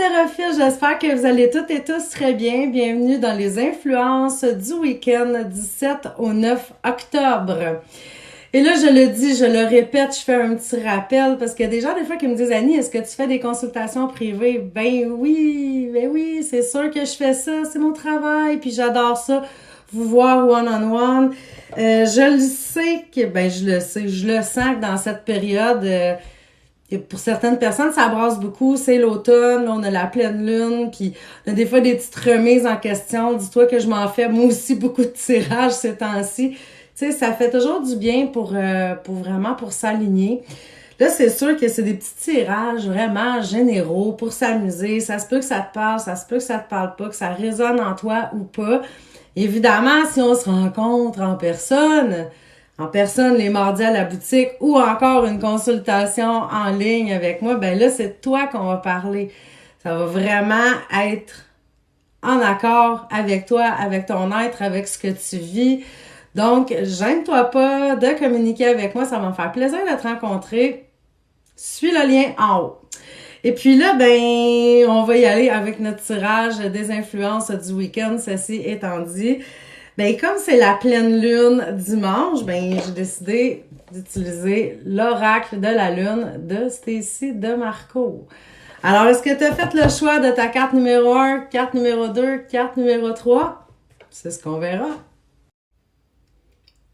Hétérophiles, j'espère que vous allez toutes et tous très bien. Bienvenue dans les influences du week-end 17 au 9 octobre. Et là, je le dis, je le répète, je fais un petit rappel parce qu'il y a des gens des fois qui me disent « Annie, est-ce que tu fais des consultations privées? » Ben oui, c'est sûr que je fais ça, c'est mon travail, puis j'adore ça, vous voir one-on-one. Je le sais que, je le sens que dans cette période... pour certaines personnes, ça brasse beaucoup. C'est l'automne, là, on a la pleine lune, puis on a des fois des petites remises en question. Dis-toi que je m'en fais moi aussi beaucoup de tirages ces temps-ci. Tu sais, ça fait toujours du bien pour vraiment pour s'aligner. Là, c'est sûr que c'est des petits tirages vraiment généraux pour s'amuser. Ça se peut que ça te parle, ça se peut que ça te parle pas, que ça résonne en toi ou pas. Évidemment, si on se rencontre en personne les mardis à la boutique ou encore une consultation en ligne avec moi, ben là, c'est toi qu'on va parler. Ça va vraiment être en accord avec toi, avec ton être, avec ce que tu vis. Donc, gêne-toi pas de communiquer avec moi, ça va me faire plaisir de te rencontrer. Suis le lien en haut. Et puis là, ben, on va y aller avec notre tirage des influences du week-end, ceci étant dit. Ben, comme c'est la pleine lune dimanche, ben, j'ai décidé d'utiliser l'oracle de la lune de Stacy DeMarco. Alors, est-ce que tu as fait le choix de ta carte numéro 1, carte numéro 2, carte numéro 3? C'est ce qu'on verra.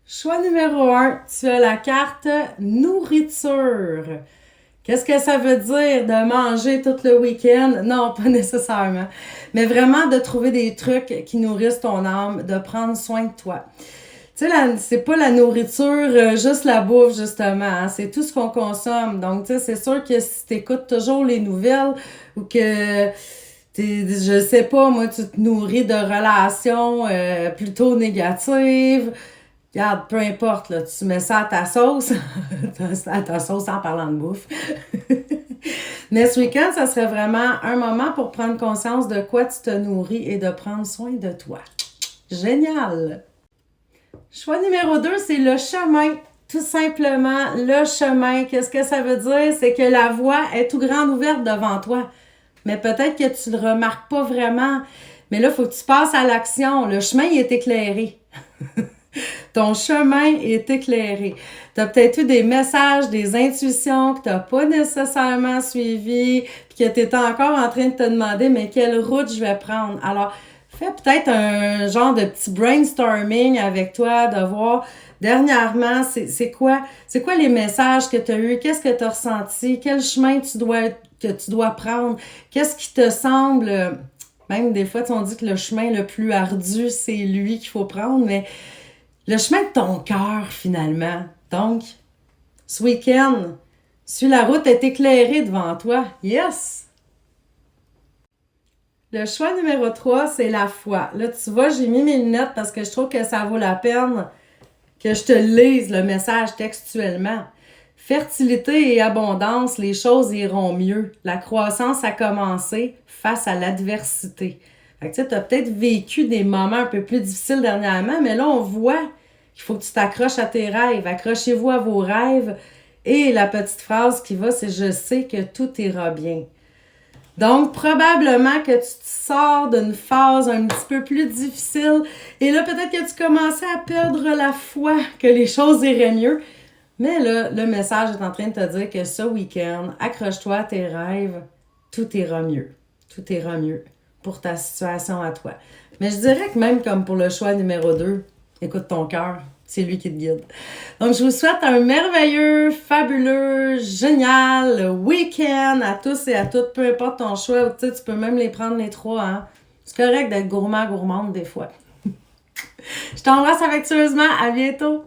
Choix numéro 1, tu as la carte nourriture. Qu'est-ce que ça veut dire de manger tout le week-end? Non, pas nécessairement. Mais vraiment de trouver des trucs qui nourrissent ton âme, de prendre soin de toi. Tu sais, c'est pas la nourriture, juste la bouffe, justement. Hein, c'est tout ce qu'on consomme. Donc, tu sais, c'est sûr que si t'écoutes toujours les nouvelles ou que je sais pas, moi, tu te nourris de relations plutôt négatives. Regarde, peu importe, là, tu mets ça à ta sauce, à ta sauce en parlant de bouffe. Mais ce week-end, ça serait vraiment un moment pour prendre conscience de quoi tu te nourris et de prendre soin de toi. Génial! Choix numéro 2, c'est le chemin. Tout simplement, le chemin. Qu'est-ce que ça veut dire? C'est que la voie est tout grande ouverte devant toi. Mais peut-être que tu le remarques pas vraiment. Mais là, il faut que tu passes à l'action. Le chemin, il est éclairé. Ton chemin est éclairé. Tu as peut-être eu des messages, des intuitions que tu n'as pas nécessairement suivies, puis que tu es encore en train de te demander, mais quelle route je vais prendre? Alors, fais peut-être un genre de petit brainstorming avec toi, de voir dernièrement, c'est quoi les messages que tu as eus, qu'est-ce que tu as ressenti, quel chemin que tu dois prendre, qu'est-ce qui te semble, même des fois, on dit que le chemin le plus ardu, c'est lui qu'il faut prendre, mais le chemin de ton cœur, finalement. Donc, ce week-end, si la route est éclairée devant toi, yes! Le choix numéro 3, c'est la foi. Là, tu vois, j'ai mis mes lunettes parce que je trouve que ça vaut la peine que je te lise le message textuellement. Fertilité et abondance, les choses iront mieux. La croissance a commencé face à l'adversité. Fait que tu sais, t'as peut-être vécu des moments un peu plus difficiles dernièrement, mais là, on voit qu'il faut que tu t'accroches à tes rêves. Accrochez-vous à vos rêves. Et la petite phrase qui va, c'est « Je sais que tout ira bien ». Donc, probablement que tu te sors d'une phase un petit peu plus difficile. Et là, peut-être que tu commençais à perdre la foi que les choses iraient mieux. Mais là, le message est en train de te dire que ce week-end, accroche-toi à tes rêves, tout ira mieux. Tout ira mieux pour ta situation à toi. Mais je dirais que même comme pour le choix numéro 2, écoute ton cœur, c'est lui qui te guide. Donc, je vous souhaite un merveilleux, fabuleux, génial week-end à tous et à toutes, peu importe ton choix. Tu sais, tu peux même les prendre les 3, hein. C'est correct d'être gourmande des fois. Je t'embrasse affectueusement. À bientôt.